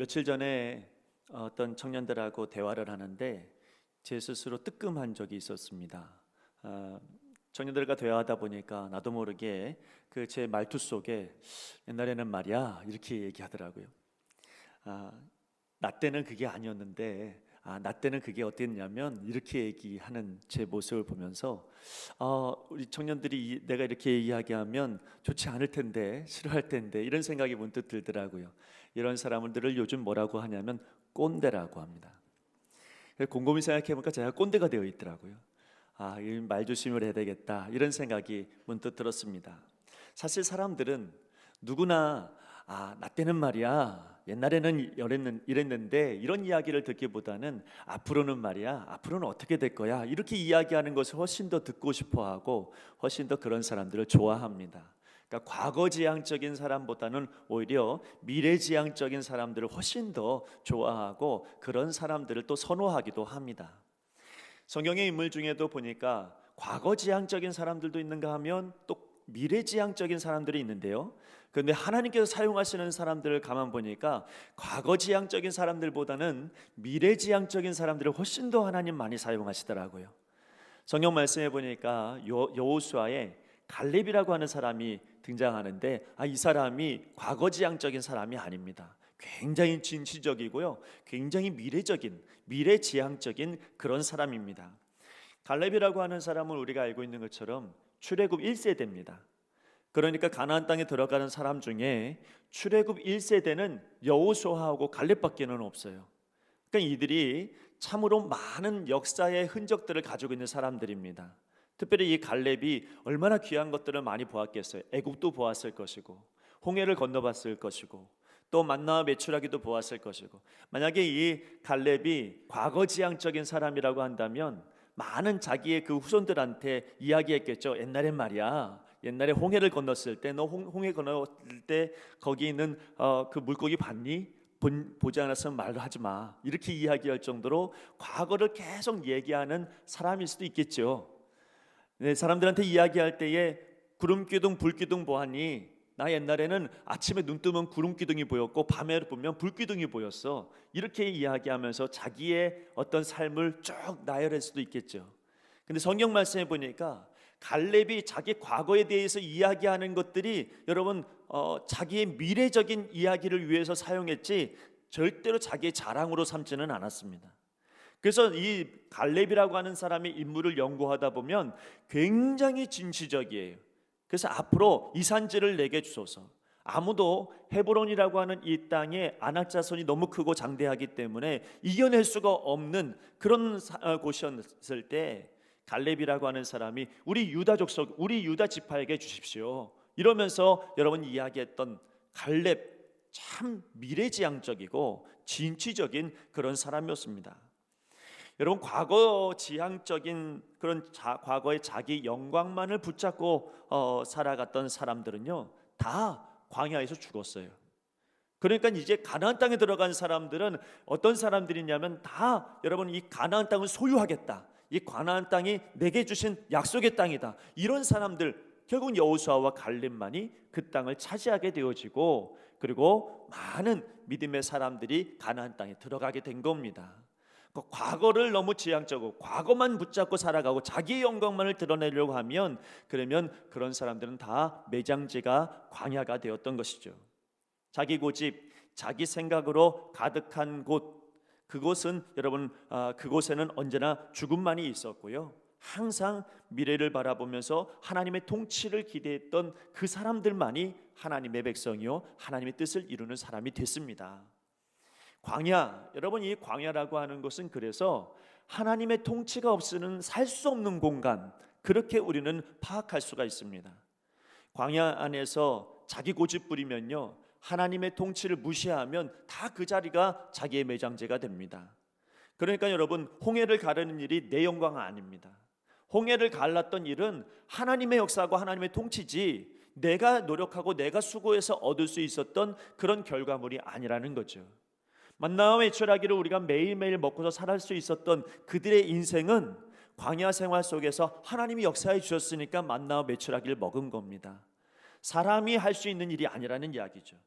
며칠 전에 어떤 청년들하고 대화를 하는데 제 스스로 뜨끔한 적이 있었습니다. 청년들과 대화하다 보니까 나도 모르게 그 제 말투 속에 옛날에는 말이야 이렇게 얘기하더라고요. 아, 나 때는 그게 아니었는데 나 때는 그게 어땠냐면 이렇게 얘기하는 제 모습을 보면서 우리 청년들이 내가 이렇게 이야기하면 좋지 않을 텐데 싫어할 텐데 이런 생각이 문득 들더라고요. 이런 사람들을 요즘 뭐라고 하냐면 꼰대라고 합니다. 곰곰이 생각해보니까 제가 꼰대가 되어 있더라고요. 이 말 조심을 해야 되겠다 이런 생각이 문득 들었습니다. 사실 사람들은 누구나 나 때는 말이야 옛날에는 이랬는데 이런 이야기를 듣기보다는 앞으로는 말이야 앞으로는 어떻게 될 거야 이렇게 이야기하는 것을 훨씬 더 듣고 싶어하고 훨씬 더 그런 사람들을 좋아합니다. 그러니까 과거지향적인 사람보다는 오히려 미래지향적인 사람들을 훨씬 더 좋아하고 그런 사람들을 또 선호하기도 합니다. 성경의 인물 중에도 보니까 과거지향적인 사람들도 있는가 하면 또 미래지향적인 사람들이 있는데요. 그런데 하나님께서 사용하시는 사람들을 가만 보니까 과거지향적인 사람들보다는 미래지향적인 사람들을 훨씬 더 하나님 많이 사용하시더라고요. 성경 말씀해 보니까 여호수아에 갈렙이라고 하는 사람이 등장하는데 이 사람이 과거지향적인 사람이 아닙니다. 굉장히 진취적이고요, 굉장히 미래지향적인 그런 사람입니다. 갈렙이라고 하는 사람은 우리가 알고 있는 것처럼 출애굽 1세대입니다. 그러니까 가나안 땅에 들어가는 사람 중에 출애굽 1세대는 여호수아하고 갈렙밖에는 없어요. 그러니까 이들이 참으로 많은 역사의 흔적들을 가지고 있는 사람들입니다. 특별히 이 갈렙이 얼마나 귀한 것들을 많이 보았겠어요. 애국도 보았을 것이고 홍해를 건너봤을 것이고 또 만나와 메추라기도 보았을 것이고, 만약에 이 갈렙이 과거지향적인 사람이라고 한다면 많은 자기의 그 후손들한테 이야기했겠죠. 옛날엔 말이야 옛날에 홍해를 건넜을 때 너 홍해 건넜을 때 거기 있는 그 물고기 봤니? 보지 않았으면 말도 하지 마 이렇게 이야기할 정도로 과거를 계속 얘기하는 사람일 수도 있겠죠. 네, 사람들한테 이야기할 때에 구름기둥 불기둥 보았니? 나 옛날에는 아침에 눈 뜨면 구름기둥이 보였고 밤에 보면 불기둥이 보였어 이렇게 이야기하면서 자기의 어떤 삶을 쭉 나열할 수도 있겠죠. 근데 성경 말씀에 보니까 갈렙이 자기 과거에 대해서 이야기하는 것들이 여러분 자기의 미래적인 이야기를 위해서 사용했지 절대로 자기의 자랑으로 삼지는 않았습니다. 그래서 이 갈렙이라고 하는 사람의 인물을 연구하다 보면 굉장히 진취적이에요. 그래서 앞으로 이 산지를 내게 주소서. 아무도 헤브론이라고 하는 이 땅에 안악 자손이 너무 크고 장대하기 때문에 이겨낼 수가 없는 그런 곳이었을 때 갈렙이라고 하는 사람이 우리 유다 족속, 우리 유다 지파에게 주십시오 이러면서 여러분 이야기했던 갈렙, 참 미래지향적이고 진취적인 그런 사람이었습니다. 여러분 과거지향적인 그런 과거의 자기 영광만을 붙잡고 살아갔던 사람들은요 다 광야에서 죽었어요. 그러니까 이제 가나안 땅에 들어간 사람들은 어떤 사람들이냐면 다 여러분 이 가나안 땅을 소유하겠다, 이 가나안 땅이 내게 주신 약속의 땅이다, 이런 사람들, 결국 여호수아와 갈렙만이 그 땅을 차지하게 되어지고 그리고 많은 믿음의 사람들이 가나안 땅에 들어가게 된 겁니다. 과거를 너무 지향적으로 과거만 붙잡고 살아가고 자기의 영광만을 드러내려고 하면 그러면 그런 사람들은 다 매장지가 광야가 되었던 것이죠. 자기 고집, 자기 생각으로 가득한 곳, 그곳은 여러분 그곳에는 언제나 죽음만이 있었고요, 항상 미래를 바라보면서 하나님의 통치를 기대했던 그 사람들만이 하나님의 백성이요 하나님의 뜻을 이루는 사람이 됐습니다. 광야, 여러분 이 광야라고 하는 것은 그래서 하나님의 통치가 없이는 살 수 없는 공간, 그렇게 우리는 파악할 수가 있습니다. 광야 안에서 자기 고집 부리면요 하나님의 통치를 무시하면 다 그 자리가 자기의 매장제가 됩니다. 그러니까 여러분 홍해를 가르는 일이 내 영광 아닙니다. 홍해를 갈랐던 일은 하나님의 역사고 하나님의 통치지 내가 노력하고 내가 수고해서 얻을 수 있었던 그런 결과물이 아니라는 거죠. 만나와 메추라기를 우리가 매일매일 먹고서 살할 수 있었던 그들의 인생은 광야 생활 속에서 하나님이 역사해 주셨으니까 만나와 메추라기를 먹은 겁니다. 사람이 할 수 있는 일이 아니라는 이야기죠.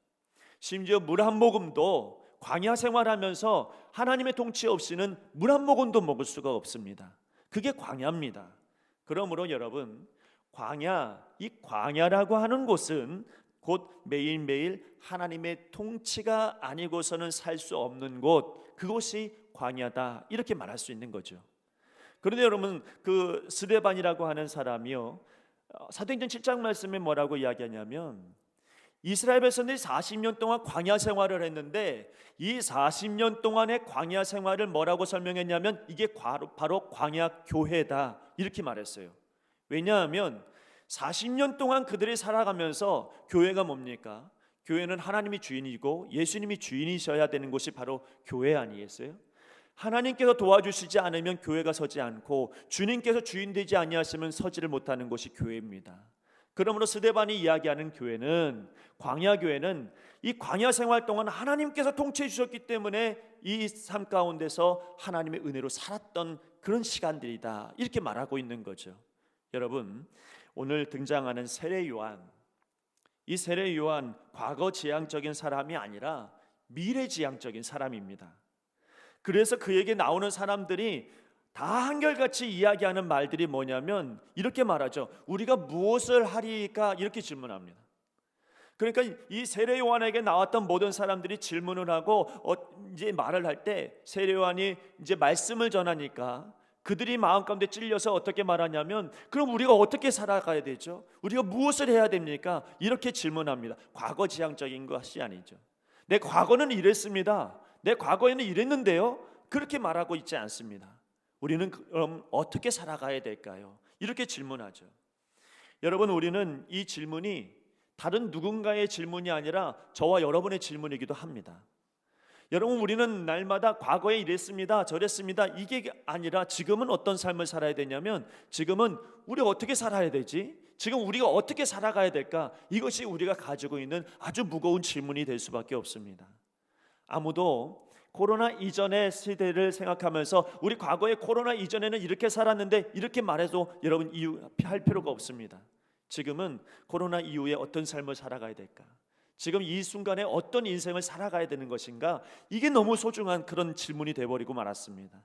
심지어 물 한 모금도 광야 생활하면서 하나님의 통치 없이는 물 한 모금도 먹을 수가 없습니다. 그게 광야입니다. 그러므로 여러분, 이 광야라고 하는 곳은 곧 매일매일 하나님의 통치가 아니고서는 살 수 없는 곳, 그곳이 광야다, 이렇게 말할 수 있는 거죠. 그런데 여러분, 그 스데반이라고 하는 사람이요, 사도행전 7장 말씀에 뭐라고 이야기하냐면, 이스라엘 백성들이 40년 동안 광야 생활을 했는데 이 40년 동안의 광야 생활을 뭐라고 설명했냐면 이게 바로 광야 교회다, 이렇게 말했어요. 왜냐하면 40년 동안 그들이 살아가면서 교회가 뭡니까? 교회는 하나님이 주인이고 예수님이 주인이셔야 되는 곳이 바로 교회 아니겠어요? 하나님께서 도와주시지 않으면 교회가 서지 않고 주님께서 주인 되지 아니하시면 서지를 못하는 곳이 교회입니다. 그러므로 스데반이 이야기하는 교회는, 광야 교회는 이 광야 생활 동안 하나님께서 통치해 주셨기 때문에 이 삶 가운데서 하나님의 은혜로 살았던 그런 시간들이다, 이렇게 말하고 있는 거죠. 여러분, 오늘 등장하는 세례 요한, 이 세례 요한 과거 지향적인 사람이 아니라 미래 지향적인 사람입니다. 그래서 그에게 나오는 사람들이 다 한결같이 이야기하는 말들이 뭐냐면 이렇게 말하죠. 우리가 무엇을 하리까, 이렇게 질문합니다. 그러니까 이 세례 요한에게 나왔던 모든 사람들이 질문을 하고 이제 말을 할 때 세례 요한이 이제 말씀을 전하니까 그들이 마음 가운데 찔려서 어떻게 말하냐면, 그럼 우리가 어떻게 살아가야 되죠? 우리가 무엇을 해야 됩니까? 이렇게 질문합니다. 과거 지향적인 것이 아니죠. 내 과거는 이랬습니다, 내 과거에는 이랬는데요, 그렇게 말하고 있지 않습니다. 우리는 그럼 어떻게 살아가야 될까요? 이렇게 질문하죠. 여러분, 우리는 이 질문이 다른 누군가의 질문이 아니라 저와 여러분의 질문이기도 합니다. 여러분, 우리는 날마다 과거에 이랬습니다, 저랬습니다, 이게 아니라 지금은 어떤 삶을 살아야 되냐면, 지금은 우리 어떻게 살아야 되지? 지금 우리가 어떻게 살아가야 될까? 이것이 우리가 가지고 있는 아주 무거운 질문이 될 수밖에 없습니다. 아무도 코로나 이전의 시대를 생각하면서 우리 과거에 코로나 이전에는 이렇게 살았는데 이렇게 말해도 여러분 이유할 필요가 없습니다. 지금은 코로나 이후에 어떤 삶을 살아가야 될까? 지금 이 순간에 어떤 인생을 살아가야 되는 것인가? 이게 너무 소중한 그런 질문이 되어버리고 말았습니다.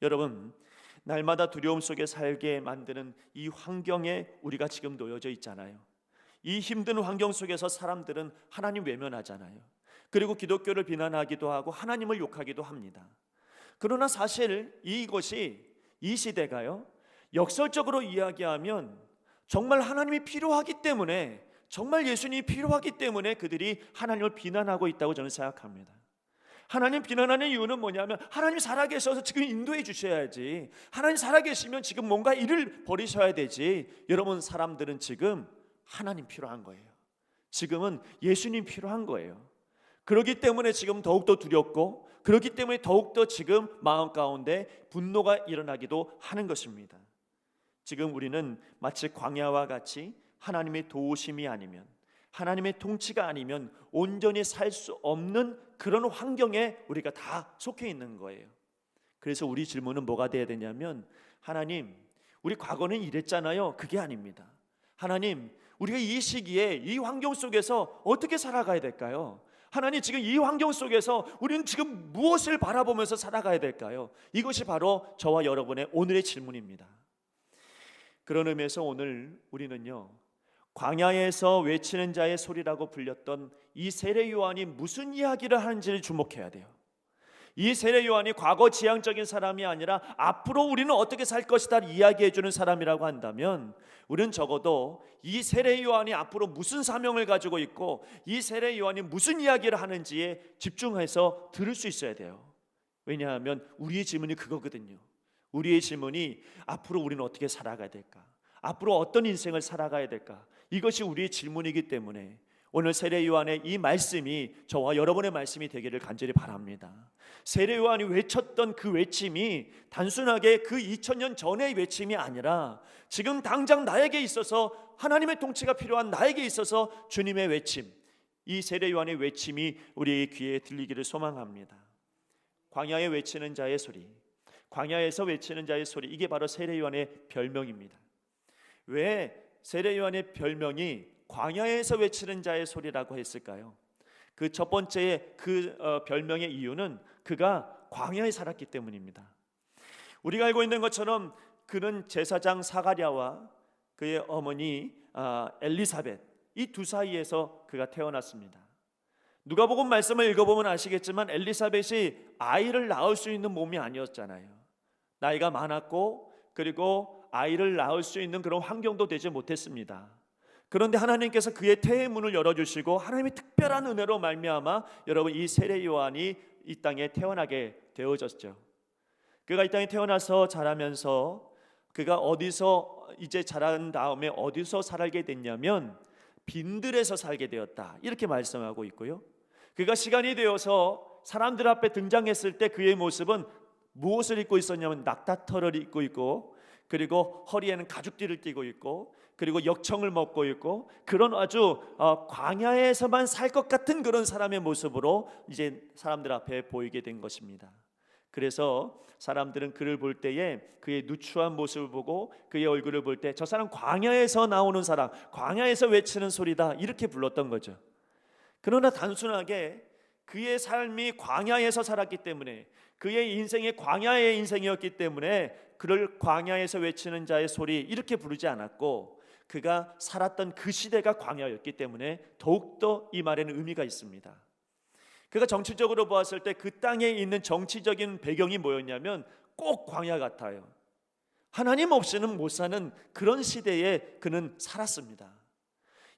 여러분, 날마다 두려움 속에 살게 만드는 이 환경에 우리가 지금 놓여져 있잖아요. 이 힘든 환경 속에서 사람들은 하나님 외면하잖아요. 그리고 기독교를 비난하기도 하고 하나님을 욕하기도 합니다. 그러나 사실 이것이, 이 시대가요, 역설적으로 이야기하면 정말 하나님이 필요하기 때문에, 정말 예수님이 필요하기 때문에 그들이 하나님을 비난하고 있다고 저는 생각합니다. 하나님 비난하는 이유는 뭐냐면, 하나님 살아계셔서 지금 인도해 주셔야지, 하나님 살아계시면 지금 뭔가 일을 벌이셔야 되지. 여러분, 사람들은 지금 하나님 필요한 거예요. 지금은 예수님 필요한 거예요. 그렇기 때문에 지금 더욱더 두렵고, 그렇기 때문에 더욱더 지금 마음 가운데 분노가 일어나기도 하는 것입니다. 지금 우리는 마치 광야와 같이 하나님의 도우심이 아니면, 하나님의 통치가 아니면 온전히 살 수 없는 그런 환경에 우리가 다 속해 있는 거예요. 그래서 우리 질문은 뭐가 돼야 되냐면, 하나님, 우리 과거는 이랬잖아요. 그게 아닙니다. 하나님, 우리가 이 시기에 이 환경 속에서 어떻게 살아가야 될까요? 하나님, 지금 이 환경 속에서 우리는 지금 무엇을 바라보면서 살아가야 될까요? 이것이 바로 저와 여러분의 오늘의 질문입니다. 그런 의미에서 오늘 우리는요, 광야에서 외치는 자의 소리라고 불렸던 이 세례 요한이 무슨 이야기를 하는지를 주목해야 돼요. 이 세례 요한이 과거 지향적인 사람이 아니라 앞으로 우리는 어떻게 살 것이다 이야기해 주는 사람이라고 한다면, 우리는 적어도 이 세례 요한이 앞으로 무슨 사명을 가지고 있고 이 세례 요한이 무슨 이야기를 하는지에 집중해서 들을 수 있어야 돼요. 왜냐하면 우리의 질문이 그거거든요. 우리의 질문이 앞으로 우리는 어떻게 살아가야 될까? 앞으로 어떤 인생을 살아가야 될까? 이것이 우리의 질문이기 때문에 오늘 세례 요한의 이 말씀이 저와 여러분의 말씀이 되기를 간절히 바랍니다. 세례 요한이 외쳤던 그 외침이 단순하게 그 2000년 전의 외침이 아니라 지금 당장 나에게 있어서, 하나님의 통치가 필요한 나에게 있어서 주님의 외침, 이 세례 요한의 외침이 우리의 귀에 들리기를 소망합니다. 광야에 외치는 자의 소리, 광야에서 외치는 자의 소리, 이게 바로 세례 요한의 별명입니다. 왜 세례 요한의 별명이 광야에서 외치는 자의 소리라고 했을까요? 그 첫 번째 별명의 이유는 그가 광야에 살았기 때문입니다. 우리가 알고 있는 것처럼 그는 제사장 사가랴와 그의 어머니 엘리사벳, 이 두 사이에서 그가 태어났습니다. 누가복음 말씀을 읽어보면 아시겠지만 엘리사벳이 아이를 낳을 수 있는 몸이 아니었잖아요. 나이가 많았고 그리고 아이를 낳을 수 있는 그런 환경도 되지 못했습니다. 그런데 하나님께서 그의 태의 문을 열어주시고 하나님의 특별한 은혜로 말미암아 여러분 이 세례 요한이 이 땅에 태어나게 되어졌죠. 그가 이 땅에 태어나서 자라면서 그가 어디서 이제 자란 다음에 어디서 살게 됐냐면 빈들에서 살게 되었다, 이렇게 말씀하고 있고요. 그가 시간이 되어서 사람들 앞에 등장했을 때 그의 모습은 무엇을 입고 있었냐면 낙타털을 입고 있고 그리고 허리에는 가죽띠를 띠고 있고 그리고 역청을 먹고 있고 그런 아주 광야에서만 살 것 같은 그런 사람의 모습으로 이제 사람들 앞에 보이게 된 것입니다. 그래서 사람들은 그를 볼 때에 그의 누추한 모습을 보고 그의 얼굴을 볼 때 저 사람 광야에서 나오는 사람, 광야에서 외치는 소리다, 이렇게 불렀던 거죠. 그러나 단순하게 그의 삶이 광야에서 살았기 때문에, 그의 인생이 광야의 인생이었기 때문에 그를 광야에서 외치는 자의 소리 이렇게 부르지 않았고, 그가 살았던 그 시대가 광야였기 때문에 더욱더 이 말에는 의미가 있습니다. 그가 정치적으로 보았을 때 그 땅에 있는 정치적인 배경이 뭐였냐면 꼭 광야 같아요. 하나님 없이는 못 사는 그런 시대에 그는 살았습니다.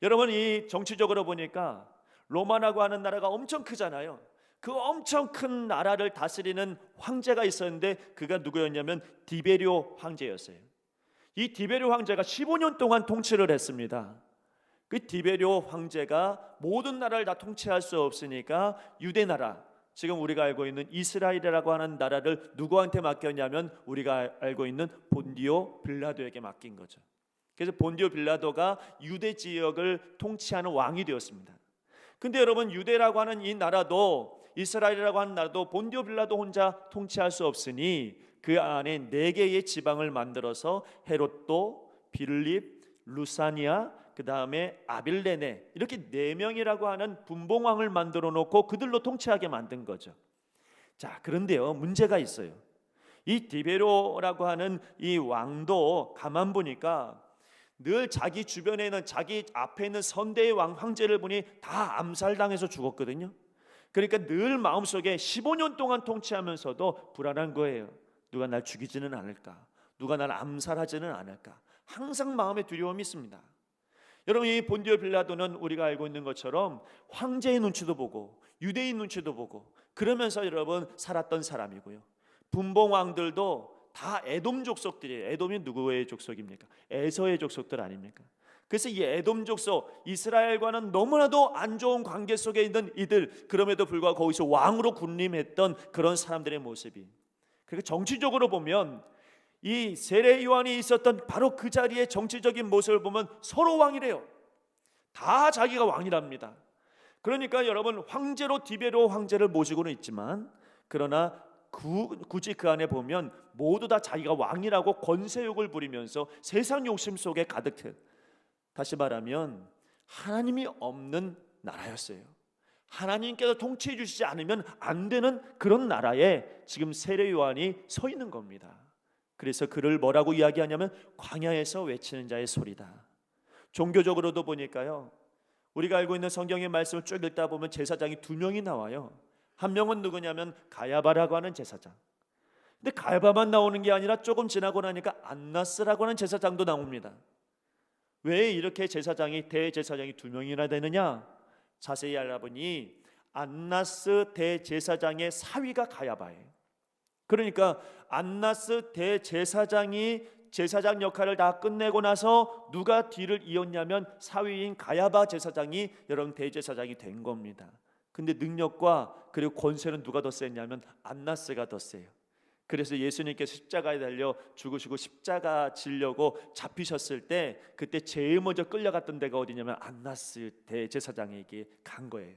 여러분, 이 정치적으로 보니까 로마라고 하는 나라가 엄청 크잖아요. 그 엄청 큰 나라를 다스리는 황제가 있었는데 그가 누구였냐면 디베리오 황제였어요. 이 디베리오 황제가 15년 동안 통치를 했습니다. 그 디베리오 황제가 모든 나라를 다 통치할 수 없으니까 유대 나라, 지금 우리가 알고 있는 이스라엘이라고 하는 나라를 누구한테 맡겼냐면 우리가 알고 있는 본디오 빌라도에게 맡긴 거죠. 그래서 본디오 빌라도가 유대 지역을 통치하는 왕이 되었습니다. 근데 여러분, 유대라고 하는 이 나라도, 이스라엘이라고 하는 나라도 본디오 빌라도 혼자 통치할 수 없으니 그 안에 4개의 지방을 만들어서 헤롯도, 빌립, 루사니아, 그 다음에 아빌레네, 이렇게 4명이라고 하는 분봉왕을 만들어 놓고 그들로 통치하게 만든 거죠. 자, 그런데요, 문제가 있어요. 이 디베로라고 하는 이 왕도 가만 보니까 늘 자기 주변에 있는, 자기 앞에 있는 선대의 왕 황제를 보니 다 암살당해서 죽었거든요. 그러니까 늘 마음속에 15년 동안 통치하면서도 불안한 거예요. 누가 날 죽이지는 않을까, 누가 날 암살하지는 않을까, 항상 마음에 두려움이 있습니다. 여러분, 이 본디오 빌라도는 우리가 알고 있는 것처럼 황제의 눈치도 보고 유대인 눈치도 보고 그러면서 여러분 살았던 사람이고요. 분봉왕들도 다 에돔 족속들이에요. 에돔이 누구의 족속입니까? 에서의 족속들 아닙니까? 그래서 이 에돔 족속, 이스라엘과는 너무나도 안 좋은 관계 속에 있는 이들, 그럼에도 불구하고 거기서 왕으로 군림했던 그런 사람들의 모습이, 그러니까 정치적으로 보면 이 세례 요한이 있었던 바로 그 자리의 정치적인 모습을 보면 서로 왕이래요. 다 자기가 왕이랍니다. 그러니까 여러분, 황제로 디베로 황제를 모시고는 있지만 그러나 굳이 그 안에 보면 모두 다 자기가 왕이라고 권세욕을 부리면서 세상 욕심 속에 가득해, 다시 말하면 하나님이 없는 나라였어요. 하나님께서 통치해 주시지 않으면 안 되는 그런 나라에 지금 세례 요한이 서 있는 겁니다. 그래서 그를 뭐라고 이야기하냐면 광야에서 외치는 자의 소리다. 종교적으로도 보니까요, 우리가 알고 있는 성경의 말씀을 쭉 읽다 보면 제사장이 2명이 나와요. 한 명은 누구냐면 가야바라고 하는 제사장. 근데 가야바만 나오는 게 아니라 조금 지나고 나니까 안나스라고 하는 제사장도 나옵니다. 왜 이렇게 대제사장이 2명이나 되느냐? 자세히 알아보니 안나스 대제사장의 사위가 가야바예요. 그러니까 안나스 대제사장이 제사장 역할을 다 끝내고 나서 누가 뒤를 이었냐면 사위인 가야바 제사장이 여러분 대제사장이 된 겁니다. 근데 능력과 그리고 권세는 누가 더 셌냐면 안나스가 더 세요. 그래서 예수님께서 십자가에 달려 죽으시고 십자가 지려고 잡히셨을 때 그때 제일 먼저 끌려갔던 데가 어디냐면 안나스 대제사장에게 간 거예요.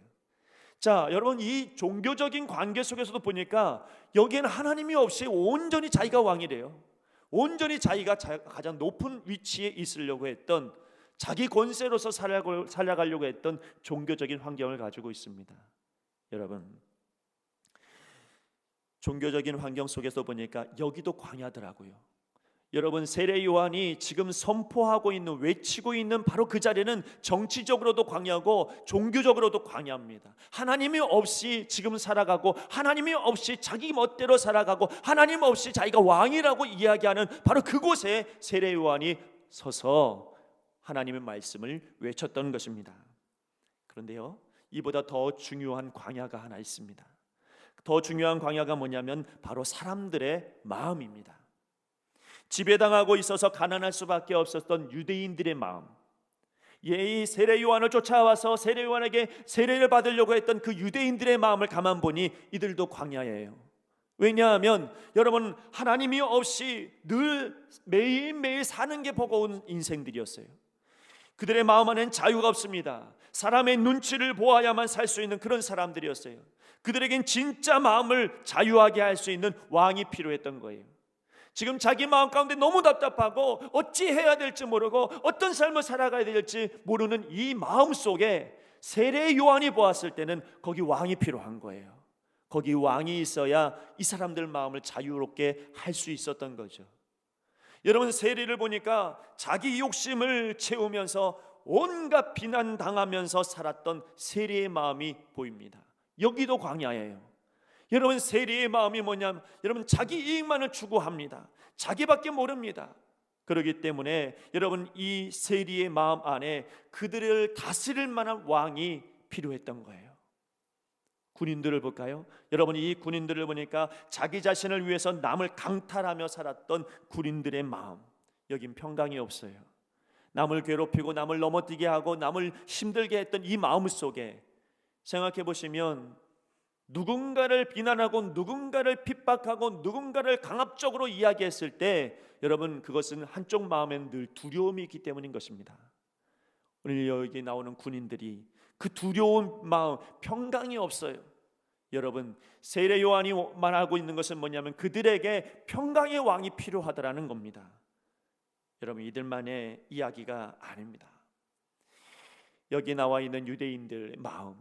자, 여러분, 이 종교적인 관계 속에서도 보니까 여기에는 하나님이 없이 온전히 자기가 왕이래요. 온전히 자기가 가장 높은 위치에 있으려고 했던, 자기 권세로서 살아가려고 했던 종교적인 환경을 가지고 있습니다. 여러분, 종교적인 환경 속에서 보니까 여기도 광야더라고요. 여러분, 세례 요한이 지금 선포하고 있는, 외치고 있는 바로 그 자리는 정치적으로도 광야고 종교적으로도 광야입니다. 하나님이 없이 지금 살아가고, 하나님이 없이 자기 멋대로 살아가고, 하나님 없이 자기가 왕이라고 이야기하는 바로 그곳에 세례 요한이 서서 하나님의 말씀을 외쳤던 것입니다. 그런데요, 이보다 더 중요한 광야가 하나 있습니다. 더 중요한 광야가 뭐냐면 바로 사람들의 마음입니다. 지배당하고 있어서 가난할 수밖에 없었던 유대인들의 마음, 이 세례 요한을 쫓아와서 세례 요한에게 세례를 받으려고 했던 그 유대인들의 마음을 가만 보니 이들도 광야예요. 왜냐하면 여러분, 하나님이 없이 늘 매일매일 사는 게 버거운 인생들이었어요. 그들의 마음 안에는 자유가 없습니다. 사람의 눈치를 보아야만 살 수 있는 그런 사람들이었어요. 그들에겐 진짜 마음을 자유하게 할 수 있는 왕이 필요했던 거예요. 지금 자기 마음 가운데 너무 답답하고 어찌 해야 될지 모르고 어떤 삶을 살아가야 될지 모르는 이 마음 속에 세례 요한이 보았을 때는 거기 왕이 필요한 거예요. 거기 왕이 있어야 이 사람들 마음을 자유롭게 할 수 있었던 거죠. 여러분, 세례를 보니까 자기 욕심을 채우면서 온갖 비난당하면서 살았던 세례의 마음이 보입니다. 여기도 광야예요. 여러분, 세리의 마음이 뭐냐면 여러분, 자기 이익만을 추구합니다. 자기밖에 모릅니다. 그렇기 때문에 여러분, 이 세리의 마음 안에 그들을 다스릴 만한 왕이 필요했던 거예요. 군인들을 볼까요? 여러분, 이 군인들을 보니까 자기 자신을 위해서 남을 강탈하며 살았던 군인들의 마음, 여긴 평강이 없어요. 남을 괴롭히고 남을 넘어뜨게 하고 남을 힘들게 했던 이 마음 속에 생각해 보시면 누군가를 비난하고 누군가를 핍박하고 누군가를 강압적으로 이야기했을 때 여러분, 그것은 한쪽 마음에는 늘 두려움이 있기 때문인 것입니다. 오늘 여기 나오는 군인들이 그 두려운 마음, 평강이 없어요. 여러분, 세례 요한이 말하고 있는 것은 뭐냐면 그들에게 평강의 왕이 필요하다라는 겁니다. 여러분, 이들만의 이야기가 아닙니다. 여기 나와 있는 유대인들의 마음,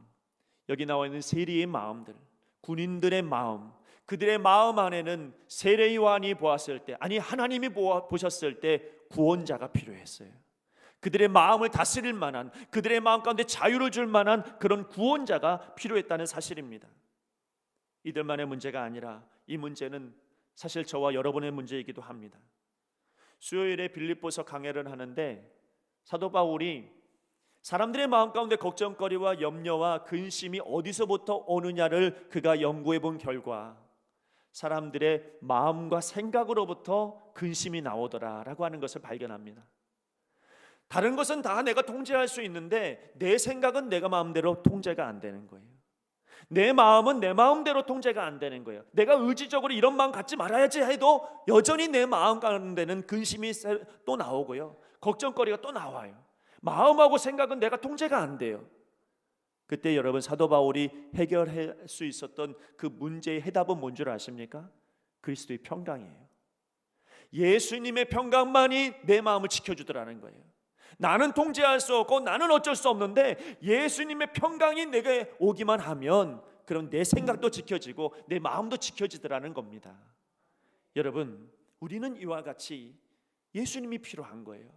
여기 나와 있는 세리의 마음들, 군인들의 마음, 그들의 마음 안에는 세례 요한이 보았을 때, 아니 하나님이 보셨을 때 구원자가 필요했어요. 그들의 마음을 다스릴 만한, 그들의 마음 가운데 자유를 줄 만한 그런 구원자가 필요했다는 사실입니다. 이들만의 문제가 아니라 이 문제는 사실 저와 여러분의 문제이기도 합니다. 수요일에 빌립보서 강해를 하는데 사도 바울이 사람들의 마음 가운데 걱정거리와 염려와 근심이 어디서부터 오느냐를 그가 연구해 본 결과 사람들의 마음과 생각으로부터 근심이 나오더라라고 하는 것을 발견합니다. 다른 것은 다 내가 통제할 수 있는데 내 생각은 내가 마음대로 통제가 안 되는 거예요. 내 마음은 내 마음대로 통제가 안 되는 거예요. 내가 의지적으로 이런 마음 갖지 말아야지 해도 여전히 내 마음 가운데는 근심이 또 나오고요, 걱정거리가 또 나와요. 마음하고 생각은 내가 통제가 안 돼요. 그때 여러분, 사도 바울이 해결할 수 있었던 그 문제의 해답은 뭔 줄 아십니까? 그리스도의 평강이에요. 예수님의 평강만이 내 마음을 지켜주더라는 거예요. 나는 통제할 수 없고 나는 어쩔 수 없는데 예수님의 평강이 내게 오기만 하면 그럼 내 생각도 지켜지고 내 마음도 지켜지더라는 겁니다. 여러분, 우리는 이와 같이 예수님이 필요한 거예요.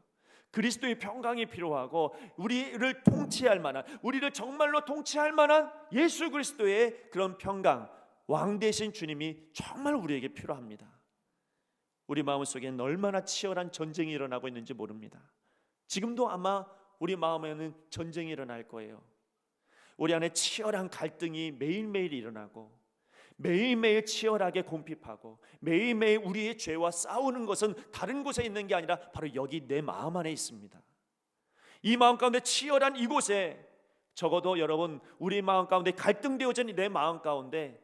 그리스도의 평강이 필요하고 우리를 통치할 만한, 우리를 정말로 통치할 만한 예수 그리스도의 그런 평강, 왕 되신 주님이 정말 우리에게 필요합니다. 우리 마음속에는 얼마나 치열한 전쟁이 일어나고 있는지 모릅니다. 지금도 아마 우리 마음에는 전쟁이 일어날 거예요. 우리 안에 치열한 갈등이 매일매일 일어나고 매일매일 치열하게 공핍하고 매일매일 우리의 죄와 싸우는 것은 다른 곳에 있는 게 아니라 바로 여기 내 마음 안에 있습니다. 이 마음 가운데 치열한 이곳에 적어도 여러분, 우리 마음 가운데 갈등되어진 내 마음 가운데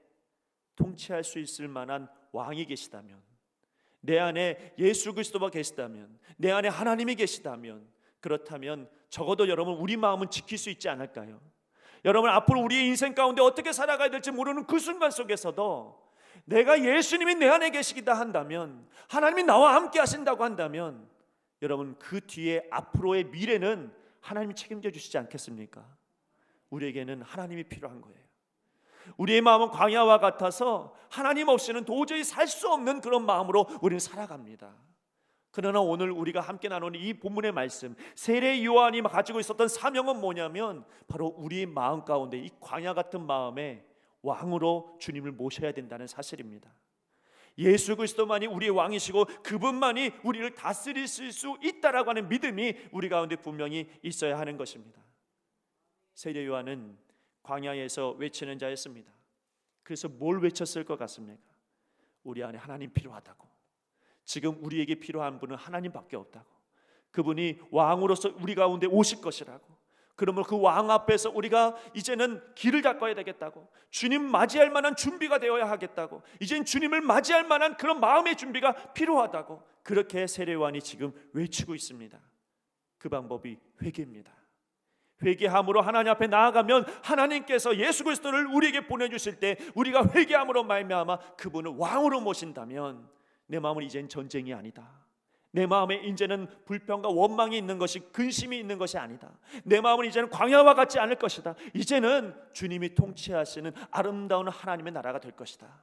통치할 수 있을 만한 왕이 계시다면, 내 안에 예수 그리스도가 계시다면, 내 안에 하나님이 계시다면, 그렇다면 적어도 여러분, 우리 마음은 지킬 수 있지 않을까요? 여러분, 앞으로 우리의 인생 가운데 어떻게 살아가야 될지 모르는 그 순간 속에서도 내가 예수님이 내 안에 계시기다 한다면, 하나님이 나와 함께 하신다고 한다면 여러분 그 뒤에 앞으로의 미래는 하나님이 책임져 주시지 않겠습니까? 우리에게는 하나님이 필요한 거예요. 우리의 마음은 광야와 같아서 하나님 없이는 도저히 살 수 없는 그런 마음으로 우리는 살아갑니다. 그러나 오늘 우리가 함께 나누는 이 본문의 말씀, 세례 요한이 가지고 있었던 사명은 뭐냐면 바로 우리의 마음 가운데 이 광야 같은 마음에 왕으로 주님을 모셔야 된다는 사실입니다. 예수 그리스도만이 우리의 왕이시고 그분만이 우리를 다스리실 수 있다라고 하는 믿음이 우리 가운데 분명히 있어야 하는 것입니다. 세례 요한은 광야에서 외치는 자였습니다. 그래서 뭘 외쳤을 것 같습니까? 우리 안에 하나님 필요하다고. 지금 우리에게 필요한 분은 하나님밖에 없다고. 그분이 왕으로서 우리 가운데 오실 것이라고. 그러면 그 왕 앞에서 우리가 이제는 길을 닦아야 되겠다고. 주님 맞이할 만한 준비가 되어야 하겠다고. 이제는 주님을 맞이할 만한 그런 마음의 준비가 필요하다고. 그렇게 세례 요한이 지금 외치고 있습니다. 그 방법이 회개입니다. 회개함으로 하나님 앞에 나아가면 하나님께서 예수 그리스도를 우리에게 보내주실 때 우리가 회개함으로 말미암아 그분을 왕으로 모신다면 내 마음은 이젠 전쟁이 아니다. 내 마음에 이제는 불평과 원망이 있는 것이, 근심이 있는 것이 아니다. 내 마음은 이제는 광야와 같지 않을 것이다. 이제는 주님이 통치하시는 아름다운 하나님의 나라가 될 것이다.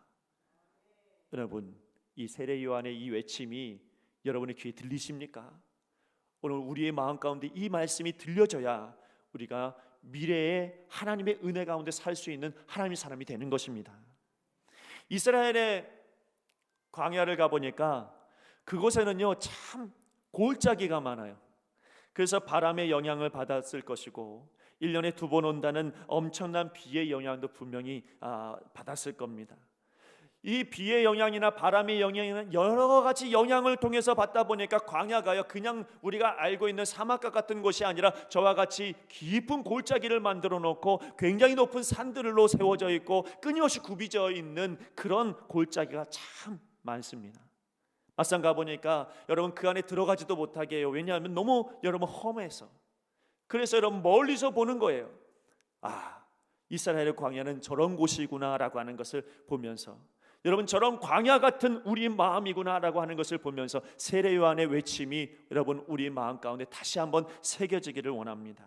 여러분, 이 세례 요한의 이 외침이 여러분의 귀에 들리십니까? 오늘 우리의 마음 가운데 이 말씀이 들려져야 우리가 미래의 하나님의 은혜 가운데 살 수 있는 하나님의 사람이 되는 것입니다. 이스라엘의 광야를 가보니까 그곳에는요 참 골짜기가 많아요. 그래서 바람의 영향을 받았을 것이고 1년에 2번 온다는 엄청난 비의 영향도 분명히 받았을 겁니다. 이 비의 영향이나 바람의 영향이나 여러 가지 영향을 통해서 받다 보니까 광야가요 그냥 우리가 알고 있는 사막과 같은 곳이 아니라 저와 같이 깊은 골짜기를 만들어 놓고 굉장히 높은 산들로 세워져 있고 끊임없이 굽이져 있는 그런 골짜기가 참 많습니다. 막상 가보니까 여러분 그 안에 들어가지도 못하게 해요. 왜냐하면 너무 여러분 험해서. 그래서 여러분 멀리서 보는 거예요. 이스라엘의 광야는 저런 곳이구나 라고 하는 것을 보면서, 여러분 저런 광야 같은 우리 마음이구나 라고 하는 것을 보면서 세례 요한의 외침이 여러분 우리 마음 가운데 다시 한번 새겨지기를 원합니다.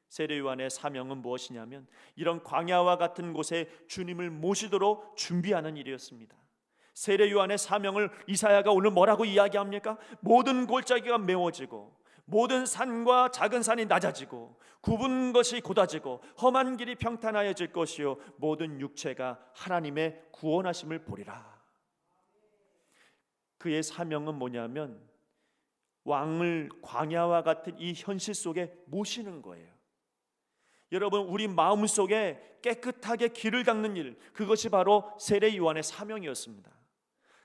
세례 요한의 사명은 무엇이냐면 이런 광야와 같은 곳에 주님을 모시도록 준비하는 일이었습니다. 세례 요한의 사명을 이사야가 오늘 뭐라고 이야기합니까? 모든 골짜기가 메워지고 모든 산과 작은 산이 낮아지고 굽은 것이 곧아지고 험한 길이 평탄하여질 것이요 모든 육체가 하나님의 구원하심을 보리라. 그의 사명은 뭐냐면 왕을 광야와 같은 이 현실 속에 모시는 거예요. 여러분 우리 마음속에 깨끗하게 길을 닦는 일, 그것이 바로 세례 요한의 사명이었습니다.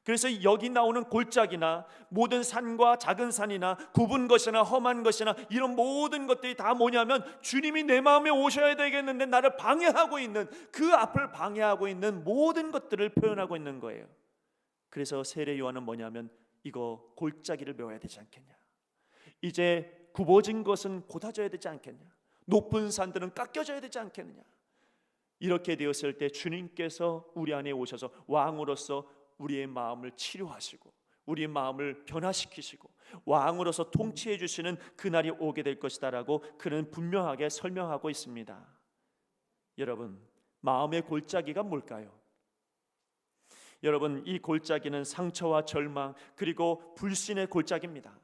그래서 여기 나오는 골짜기나 모든 산과 작은 산이나 굽은 것이나 험한 것이나 이런 모든 것들이 다 뭐냐면 주님이 내 마음에 오셔야 되겠는데 나를 방해하고 있는, 그 앞을 방해하고 있는 모든 것들을 표현하고 있는 거예요. 그래서 세례 요한은 뭐냐면 이거 골짜기를 메워야 되지 않겠냐, 이제 굽어진 것은 곧아져야 되지 않겠냐, 높은 산들은 깎여져야 되지 않겠느냐. 이렇게 되었을 때 주님께서 우리 안에 오셔서 왕으로서 우리의 마음을 치료하시고 우리의 마음을 변화시키시고 왕으로서 통치해 주시는 그날이 오게 될 것이다 라고 그는 분명하게 설명하고 있습니다. 여러분 마음의 골짜기가 뭘까요? 여러분 이 골짜기는 상처와 절망 그리고 불신의 골짜기입니다.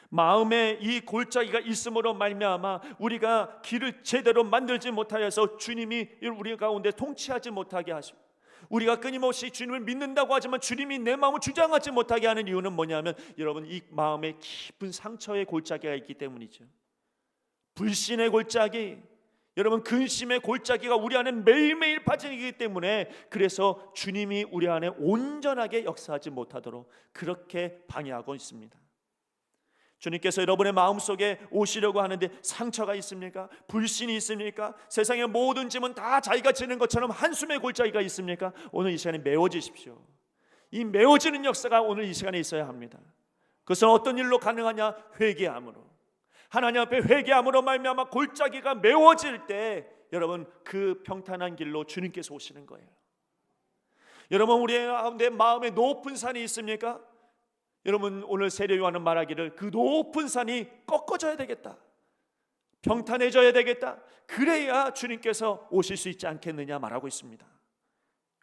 마음에 이 골짜기가 있음으로 말미암아 우리가 길을 제대로 만들지 못하여서 주님이 우리 가운데 통치하지 못하게 하시고, 우리가 끊임없이 주님을 믿는다고 하지만 주님이 내 마음을 주장하지 못하게 하는 이유는 뭐냐면 여러분 이 마음에 깊은 상처의 골짜기가 있기 때문이죠. 불신의 골짜기, 여러분 근심의 골짜기가 우리 안에 매일매일 파지기 때문에 그래서 주님이 우리 안에 온전하게 역사하지 못하도록 그렇게 방해하고 있습니다. 주님께서 여러분의 마음속에 오시려고 하는데 상처가 있습니까? 불신이 있습니까? 세상의 모든 짐은 다 자기가 지는 것처럼 한숨의 골짜기가 있습니까? 오늘 이 시간에 메워지십시오. 이 메워지는 역사가 오늘 이 시간에 있어야 합니다. 그것은 어떤 일로 가능하냐? 회개함으로. 하나님 앞에 회개함으로 말미암아 골짜기가 메워질 때 여러분 그 평탄한 길로 주님께서 오시는 거예요. 여러분 우리의 가운데 마음에 높은 산이 있습니까? 여러분, 오늘 세례 요한은 말하기를 그 높은 산이 꺾어져야 되겠다, 평탄해져야 되겠다, 그래야 주님께서 오실 수 있지 않겠느냐 말하고 있습니다.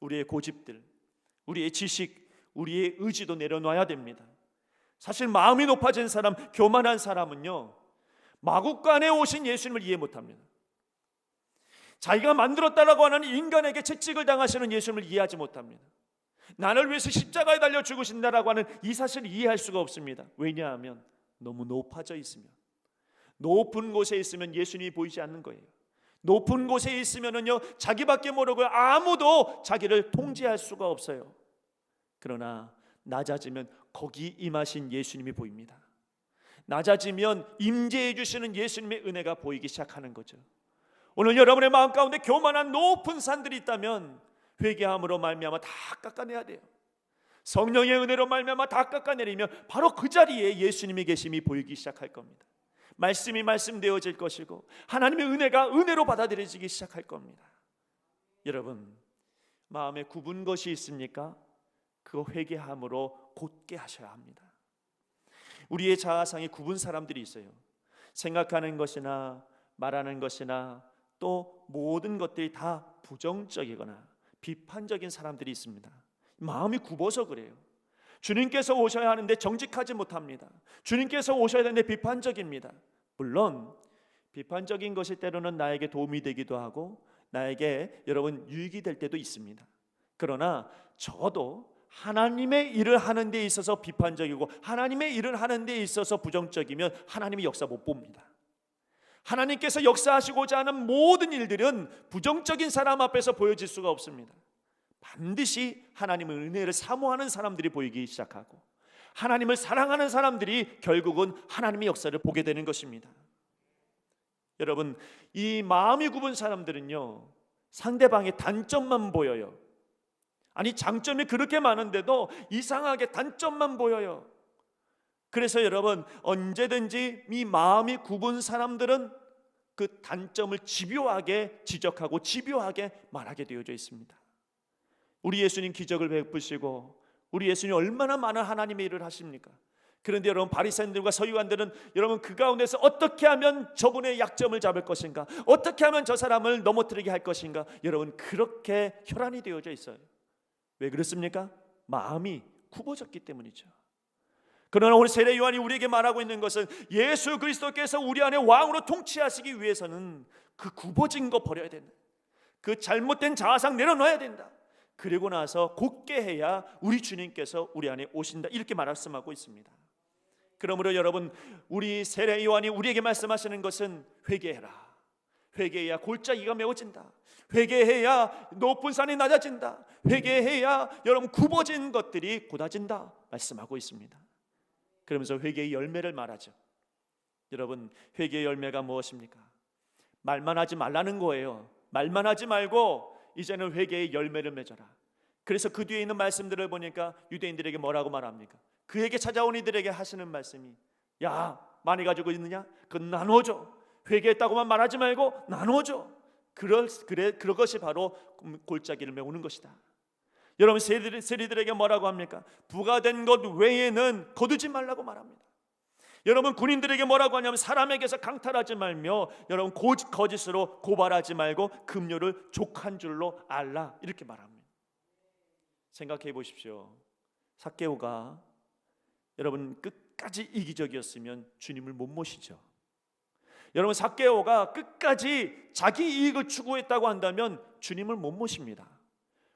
우리의 고집들, 우리의 지식, 우리의 의지도 내려놔야 됩니다. 사실 마음이 높아진 사람, 교만한 사람은요, 마국간에 오신 예수님을 이해 못합니다. 자기가 만들었다라고 하는 인간에게 채찍을 당하시는 예수님을 이해하지 못합니다. 나를 위해서 십자가에 달려 죽으신다라고 하는 이 사실을 이해할 수가 없습니다. 왜냐하면 너무 높아져 있으면, 높은 곳에 있으면 예수님이 보이지 않는 거예요. 높은 곳에 있으면은요, 자기밖에 모르고 아무도 자기를 통제할 수가 없어요. 그러나 낮아지면 거기 임하신 예수님이 보입니다. 낮아지면 임재해 주시는 예수님의 은혜가 보이기 시작하는 거죠. 오늘 여러분의 마음 가운데 교만한 높은 산들이 있다면 회개함으로 말미암아 다 깎아내야 돼요. 성령의 은혜로 말미암아 다 깎아내리면 바로 그 자리에 예수님의 계심이 보이기 시작할 겁니다. 말씀이 말씀되어질 것이고 하나님의 은혜가 은혜로 받아들여지기 시작할 겁니다. 여러분, 마음에 굽은 것이 있습니까? 그거 회개함으로 곧게 하셔야 합니다. 우리의 자아상에 굽은 사람들이 있어요. 생각하는 것이나 말하는 것이나 또 모든 것들이 다 부정적이거나 비판적인 사람들이 있습니다. 마음이 굽어서 그래요. 주님께서 오셔야 하는데 정직하지 못합니다. 주님께서 오셔야 되는데 비판적입니다. 물론 비판적인 것이 때로는 나에게 도움이 되기도 하고 나에게 여러분 유익이 될 때도 있습니다. 그러나 적어도 하나님의 일을 하는 데 있어서 비판적이고 하나님의 일을 하는 데 있어서 부정적이면 하나님이 역사 못 봅니다. 하나님께서 역사하시고자 하는 모든 일들은 부정적인 사람 앞에서 보여질 수가 없습니다. 반드시 하나님의 은혜를 사모하는 사람들이 보이기 시작하고 하나님을 사랑하는 사람들이 결국은 하나님의 역사를 보게 되는 것입니다. 여러분, 이 마음이 굽은 사람들은요, 상대방의 단점만 보여요. 아니, 장점이 그렇게 많은데도 이상하게 단점만 보여요. 그래서 여러분, 언제든지 이 마음이 굽은 사람들은 그 단점을 집요하게 지적하고 집요하게 말하게 되어져 있습니다. 우리 예수님 기적을 베푸시고 우리 예수님 얼마나 많은 하나님의 일을 하십니까? 그런데 여러분, 바리새인들과 서기관들은 여러분 그 가운데서 어떻게 하면 저분의 약점을 잡을 것인가, 어떻게 하면 저 사람을 넘어뜨리게 할 것인가, 여러분 그렇게 혈안이 되어져 있어요. 왜 그렇습니까? 마음이 굽어졌기 때문이죠. 그러나 오늘 세례 요한이 우리에게 말하고 있는 것은 예수 그리스도께서 우리 안에 왕으로 통치하시기 위해서는 그 굽어진 거 버려야 된다. 그 잘못된 자아상 내려놔야 된다. 그리고 나서 곧게 해야 우리 주님께서 우리 안에 오신다. 이렇게 말씀하고 있습니다. 그러므로 여러분, 우리 세례 요한이 우리에게 말씀하시는 것은 회개해라. 회개해야 골짜기가 메워진다. 회개해야 높은 산이 낮아진다. 회개해야 여러분 굽어진 것들이 곧아진다 말씀하고 있습니다. 그러면서 회개의 열매를 말하죠. 여러분, 회개의 열매가 무엇입니까? 말만 하지 말라는 거예요. 말만 하지 말고 이제는 회개의 열매를 맺어라. 그래서 그 뒤에 있는 말씀들을 보니까 유대인들에게 뭐라고 말합니까? 그에게 찾아온 이들에게 하시는 말씀이, 야, 많이 가지고 있느냐? 그건 나누어줘. 회개했다고만 말하지 말고 나누어줘. 그것이 바로 골짜기를 메우는 것이다. 여러분, 세리들에게 뭐라고 합니까? 부가된 것 외에는 거두지 말라고 말합니다. 여러분, 군인들에게 뭐라고 하냐면 사람에게서 강탈하지 말며 여러분 거짓으로 고발하지 말고 급료를 족한 줄로 알라, 이렇게 말합니다. 생각해 보십시오. 삭개오가 여러분 끝까지 이기적이었으면 주님을 못 모시죠. 여러분, 삭개오가 끝까지 자기 이익을 추구했다고 한다면 주님을 못 모십니다.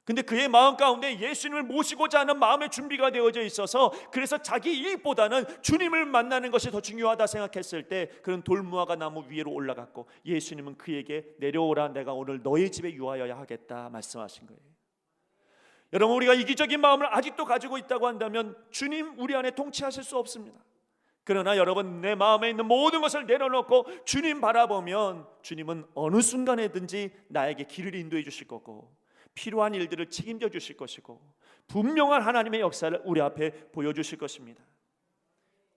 근데 그의 마음 가운데 예수님을 모시고자 하는 마음의 준비가 되어져 있어서 그래서 자기 이익보다는 주님을 만나는 것이 더 중요하다 생각했을 때 그런 돌무화과 나무 위로 올라갔고 예수님은 그에게 내려오라, 내가 오늘 너의 집에 유하여야 하겠다 말씀하신 거예요. 여러분, 우리가 이기적인 마음을 아직도 가지고 있다고 한다면 주님 우리 안에 통치하실 수 없습니다. 그러나 여러분, 내 마음에 있는 모든 것을 내려놓고 주님 바라보면 주님은 어느 순간에든지 나에게 길을 인도해 주실 거고 필요한 일들을 책임져 주실 것이고 분명한 하나님의 역사를 우리 앞에 보여주실 것입니다.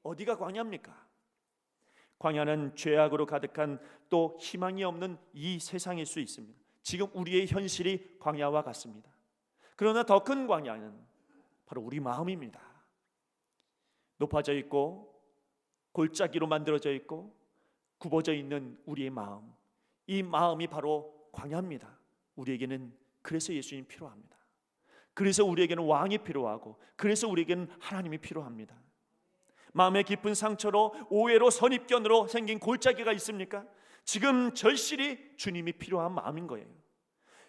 어디가 광야입니까? 광야는 죄악으로 가득한 또 희망이 없는 이 세상일 수 있습니다. 지금 우리의 현실이 광야와 같습니다. 그러나 더 큰 광야는 바로 우리 마음입니다. 높아져 있고 골짜기로 만들어져 있고 굽어져 있는 우리의 마음, 이 마음이 바로 광야입니다. 우리에게는 그래서 예수님이 필요합니다. 그래서 우리에게는 왕이 필요하고, 그래서 우리에게는 하나님이 필요합니다. 마음의 깊은 상처로, 오해로, 선입견으로 생긴 골짜기가 있습니까? 지금 절실히 주님이 필요한 마음인 거예요.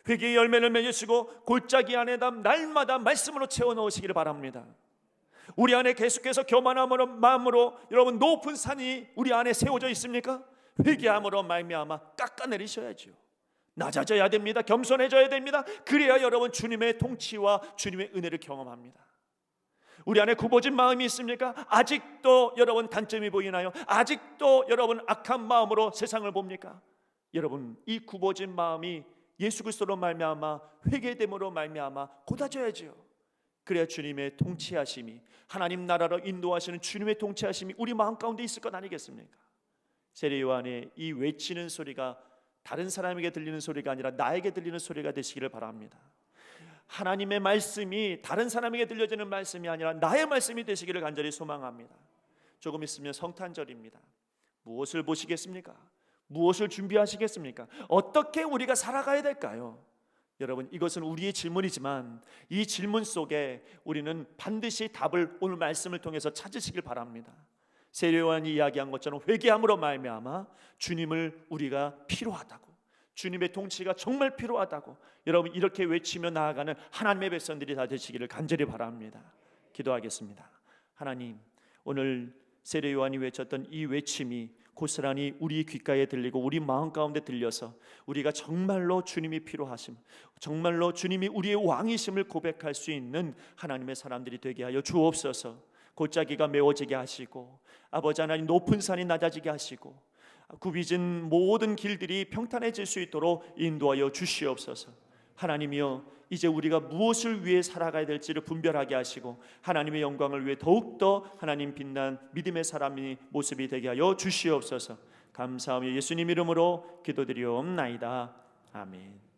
회개의 열매를 맺으시고 골짜기 안에다 날마다 말씀으로 채워 넣으시기를 바랍니다. 우리 안에 계속해서 교만한 마음으로 여러분 높은 산이 우리 안에 세워져 있습니까? 회개함으로 말미암아 깎아내리셔야죠. 낮아져야 됩니다. 겸손해져야 됩니다. 그래야 여러분 주님의 통치와 주님의 은혜를 경험합니다. 우리 안에 굽어진 마음이 있습니까? 아직도 여러분 단점이 보이나요? 아직도 여러분 악한 마음으로 세상을 봅니까? 여러분 이 굽어진 마음이 예수 그리스도로 말미암아 회개됨으로 말미암아 곧아져야죠. 그래야 주님의 통치하심이, 하나님 나라로 인도하시는 주님의 통치하심이 우리 마음 가운데 있을 것 아니겠습니까? 세례 요한의 이 외치는 소리가 다른 사람에게 들리는 소리가 아니라 나에게 들리는 소리가 되시기를 바랍니다. 하나님의 말씀이 다른 사람에게 들려지는 말씀이 아니라 나의 말씀이 되시기를 간절히 소망합니다. 조금 있으면 성탄절입니다. 무엇을 보시겠습니까? 무엇을 준비하시겠습니까? 어떻게 우리가 살아가야 될까요? 여러분 이것은 우리의 질문이지만 이 질문 속에 우리는 반드시 답을 오늘 말씀을 통해서 찾으시길 바랍니다. 세례 요한이 이야기한 것처럼 회개함으로 말미암아 주님을 우리가 필요하다고, 주님의 통치가 정말 필요하다고 여러분 이렇게 외치며 나아가는 하나님의 백성들이 다 되시기를 간절히 바랍니다. 기도하겠습니다. 하나님, 오늘 세례 요한이 외쳤던 이 외침이 고스란히 우리 귓가에 들리고 우리 마음 가운데 들려서 우리가 정말로 주님이 필요하심, 정말로 주님이 우리의 왕이심을 고백할 수 있는 하나님의 사람들이 되게 하여 주옵소서. 골짜기가 메워지게 하시고 아버지 하나님 높은 산이 낮아지게 하시고 굽이진 모든 길들이 평탄해질 수 있도록 인도하여 주시옵소서. 하나님이여, 이제 우리가 무엇을 위해 살아가야 될지를 분별하게 하시고 하나님의 영광을 위해 더욱더 하나님 빛난 믿음의 사람이 모습이 되게 하여 주시옵소서. 감사하며 예수님 이름으로 기도드리옵나이다. 아멘.